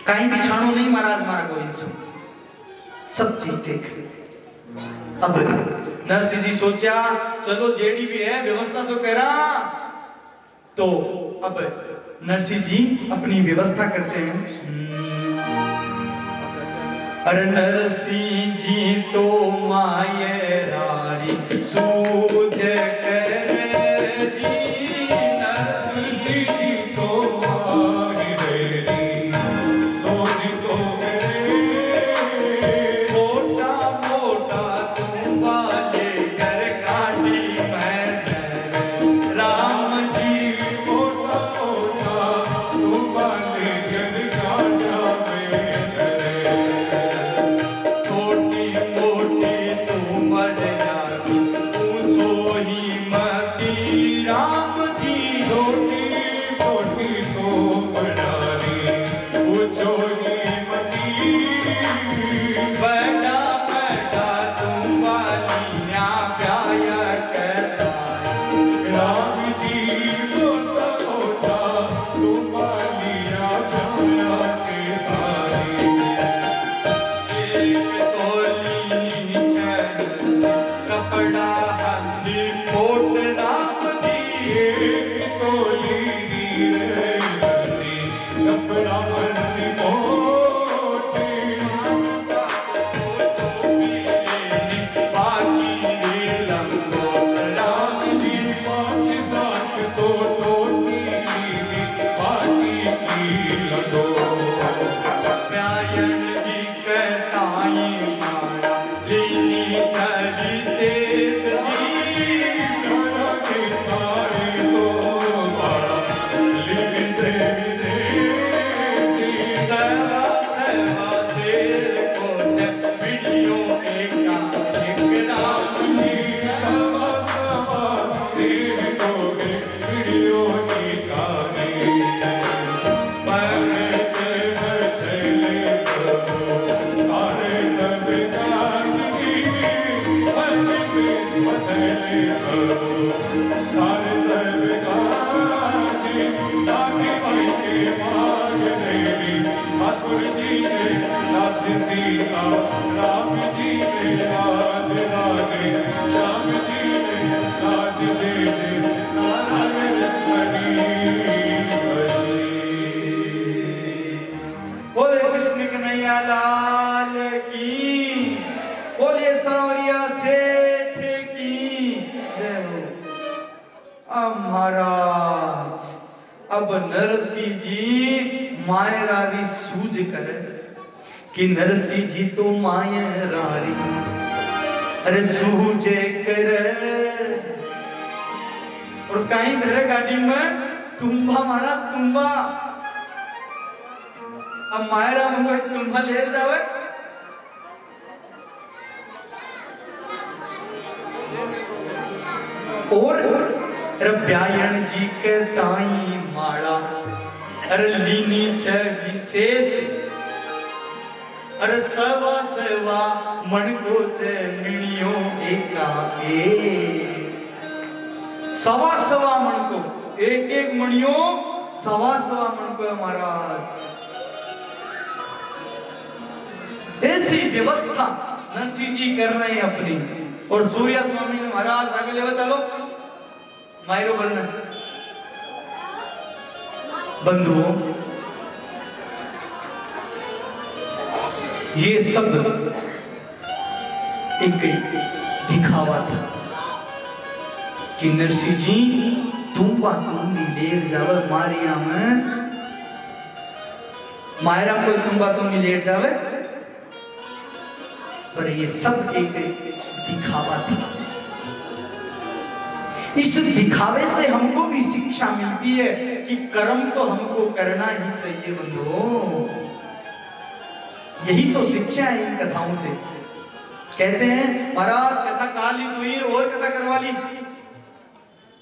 कहीं भी छाणो नहीं महाराज मारा गोविंद सो सब चीज देख। अब नरसिंह जी सोचा चलो जेडी भी है व्यवस्था तो करा। तो अब नरसिंह जी अपनी व्यवस्था करते हैं। अरे नरसिंह जी तो माये रारी सूझ कर जी, नरसिंह जी तो माये रारी सूझ तो मोटा मोटा तुम बाजे कर काटी मैं राम जी, मोटा मोटा तुम बाजे कर काटा महाराज। अब नरसिंह जी मायरारी सूझ कर कि नरसिंह जी तो मायरारी अरे सूझे कर और कहीं धरे गाड़ी में तुम्बा मारा तुम्बा। अब मायरा मुझे तुम्बा ले जावे और रब्यायन जी के ताई माड़ा अरे लीनी छ विशेष अरे सवा सवा मन को छ मिणियो एका सवा सवा मन को एक एक मणियो सवा सवा मन को महाराज। ऐसी व्यवस्था नरसिंह जी कर रहे हैं अपनी। और सूर्य स्वामी ने महाराज आगे ले चलो मायरो बनना। बंधुओं ये सब एक दिखावा था कि नरसिंह जी तुम लेट जावे मारिया में मायरा कोई तुम लेट जावे। पर ये सब एक दिखावा था। इस दिखावे से हमको भी शिक्षा मिलती है कि कर्म तो हमको करना ही चाहिए बंधुओं। यही तो शिक्षा है इन कथाओं से। कहते हैं महाराज कथा काली तुई और कथा करवा ली,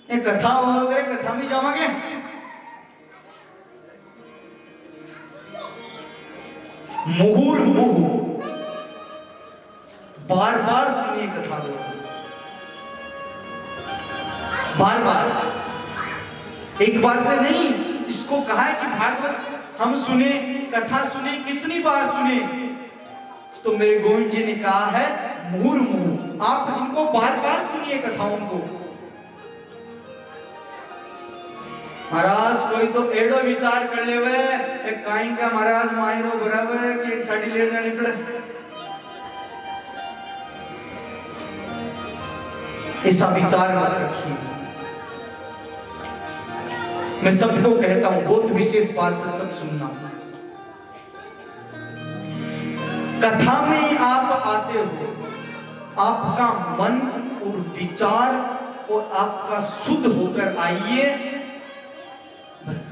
ये कथा हो गए कथा में जावांगे। मुहुर्मुहु बार बार सुनिए कथा को, बार बार, एक बार से नहीं। इसको कहा है कि भागवत हम सुने, कथा सुने, कितनी बार सुने, तो मेरे गोविंद जी ने कहा है मुहुर्मुहु, आप इनको बार बार सुनिए कथाओं को। महाराज कोई तो एडो विचार कर ले वे एक काई का महाराज मायरो बराबर कि एक साड़ी ले जानी पड़े, ऐसा विचार मत रखिए। मैं सबको कहता हूं बहुत विशेष बात है, सब सुनना। कथा में आप आते हो, आपका मन और विचार और आपका शुद्ध होकर आइए, बस।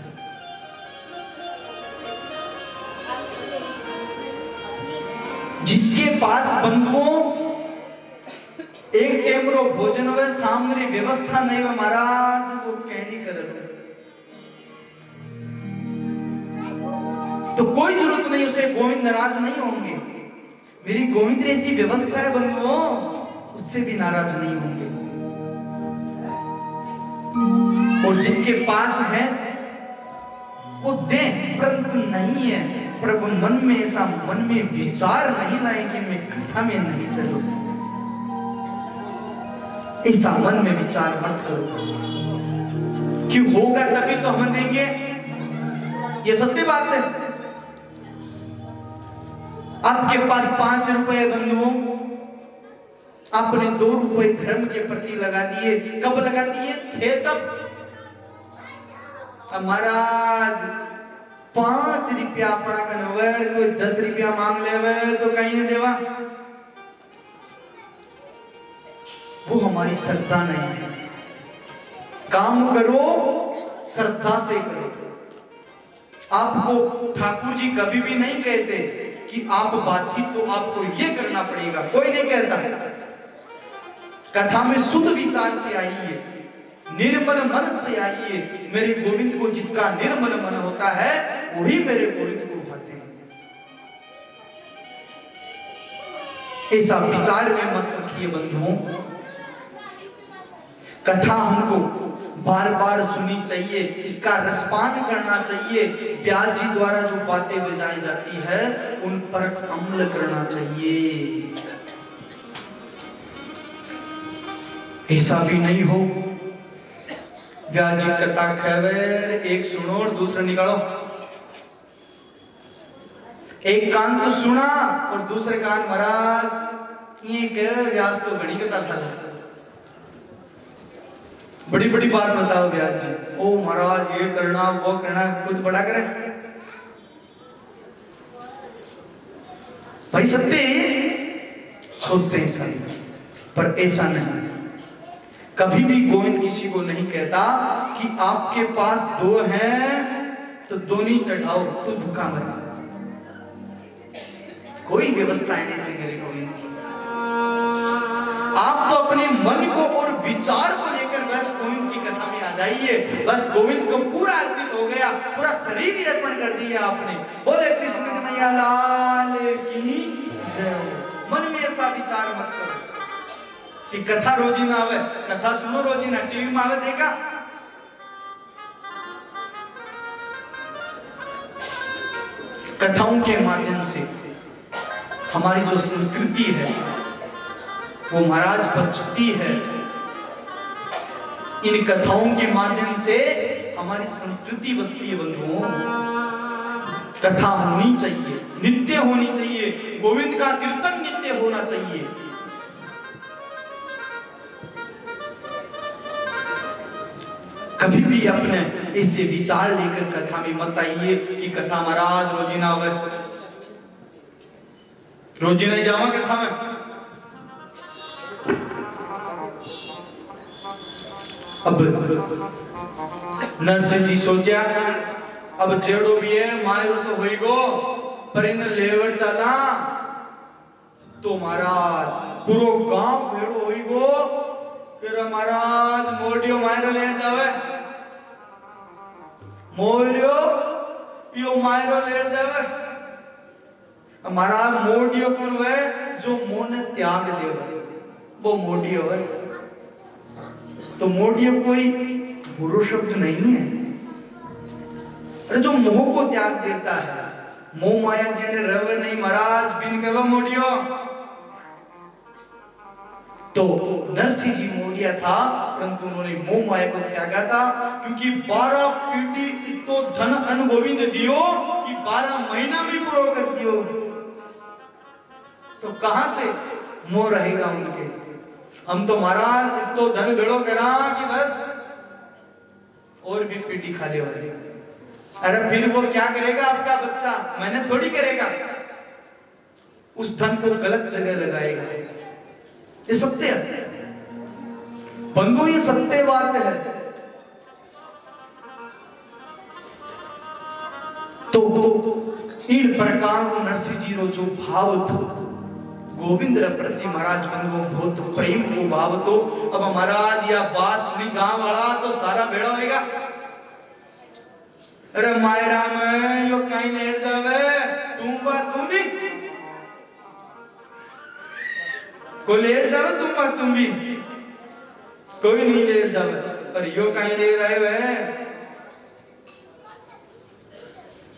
जिसके पास बंधुओं एक टेमरो भोजन हो, सामने व्यवस्था नहीं हो महाराज, वो कहनी कर तो कोई जरूरत नहीं, उसे गोविंद नाराज नहीं होंगे। मेरी गोविंद ऐसी व्यवस्था है बंधुओं, उससे भी नाराज नहीं होंगे। और जिसके पास है वो दे, परंतु नहीं है, प्रभु मन में ऐसा मन में विचार नहीं लाए कि मैं कथा में नहीं चलूं, ऐसा मन में विचार मत करो। क्यों होगा तभी तो हम देंगे, ये सत्य बात है। आपके पास 5 रुपए बंधुओं, आपने 2 रुपए धर्म के प्रति लगा दिए, कब लगा दिए थे तब। महाराज 5 रुपया अपना कन्वर, कोई 10 रुपया मांग ले तो कहीं नहीं देवा, वो हमारी श्रद्धा नहीं है। काम करो श्रद्धा से करो। आपको ठाकुर जी कभी भी नहीं कहते कि आप बाधित तो आपको ये करना पड़ेगा, कोई नहीं कहता। कथा में शुद्ध विचार से आइए, निर्मल मन से आइए। मेरे गोविंद को जिसका निर्मल मन होता है वही मेरे गोविंद को भाते हैं। ऐसा विचार में मत रखिए बंधुओं। कथा हमको बार बार सुनी चाहिए, इसका रसपान करना चाहिए। व्यास जी द्वारा जो बातें बजाई जाती है उन पर अमल करना चाहिए। ऐसा भी नहीं हो व्यास जी कथा खेवे, एक सुनो और दूसरा निकालो। एक कान तो सुना और दूसरे कान महाराज ये कह व्यास तो बड़ी कथा था, बड़ी बड़ी बात बताओ व्यास जी। ओ महाराज ये करना वो करना, खुद बड़ा करे भाई। सत्य सोचते हैं सब, पर ऐसा नहीं। कभी भी गोविंद किसी को नहीं कहता कि आपके पास 2 हैं तो 2 नहीं चढ़ाओ तो भूखा मरा। कोई व्यवस्था ऐसे करे गोविंद की। आप तो अपने मन को और विचार को लेकर बस गोविंद की कथा में आ जाइए। बस गोविंद को पूरा अर्पित हो गया, पूरा शरीर ही अर्पण कर दिया आपने। बोले कृष्ण कन्हैया लाल की जय। मन में ऐसा विचार मत करो कि कथा रोजी ना आवे, कथा सुनो रोजी ना, टीवी में आवे देखा। कथाओं के माध्यम से हमारी जो संस्कृति है वो महाराज बचती है। इन कथाओं के माध्यम से हमारी संस्कृति बचती है बंधुओं। कथा होनी चाहिए, नित्य होनी चाहिए। गोविंद का कीर्तन नित्य होना चाहिए। कभी भी अपने इससे विचार लेकर कथा में मत आइए कि कथा महाराज रोजी ना हो, रोजी नहीं जावा कथा में। अब नरसिंह जी सोचा अब जेड़ो भी है मायरो तो होई गो, पर इन लेवर चला तो महाराज पूरो गांव भेड़ो होई गो। फिर महाराज मोडियो मायरो ले जावे, मोरियो यो मायरो ले जावे। महाराज मोडियो कौन है? जो मोह ने त्याग देवे वो मोडियो है। तो मोडियो कोई बुरो शब्द नहीं है। अरे जो मोह को त्याग देता है, मोह माया जेने रवे नहीं महाराज बिन गवा मोडियो। तो नरसिंह जी मोडिया था, परंतु उन्होंने मोह माया को त्यागा था, क्योंकि 12 पीढ़ी तो धन अन गोविंद दियो कि 12 महीना में पूरा कर दियो। तो कहां से मोह रहेगा उनके। हम तो महाराज तो धन भेड़ो करा कि बस और भी पीढ़ी खाली हो रही। अरे फिर वो क्या करेगा आपका बच्चा, मैंने थोड़ी करेगा, उस धन को गलत जगह लगाएगा। ये सत्य है बंधु, ये सत्य बात है। तो इन प्रकार को नरसिंह जी रो जो भाव था गोविंद रे प्रति महाराज बंधु बहुत प्रेम को भाव तो। अब महाराज या बांसुरी गांव वाला तो सारा भेड़ा होएगा। अरे मायरा में यो कहीं ले जावे तुम भी को ले जावे तुम भी कोई नहीं ले जावे, पर यो कहीं ले रहे वे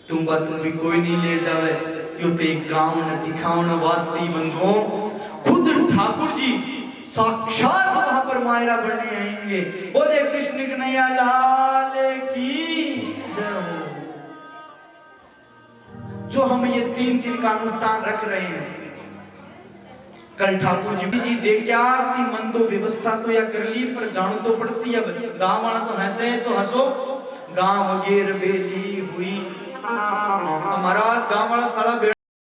तुम भी कोई नहीं ले जावे। यो तो एक गांव न दिखाओ वास्ते बंधुओं, खुद ठाकुर जी साक्षात वहां पर मायरा बनने आएंगे। बोले कृष्ण कन्हैया लाल की जय हो। जो हम ये 3 का अनुष्ठान रख रहे हैं, कल ठाकुर जी देखा कि मन तो व्यवस्था तो या कर ली, पर जानो तो पड़सी। अब गांव वाला तो हंसे तो हंसो, गांव गेर बेली हुई महाराज गांव वाला सारा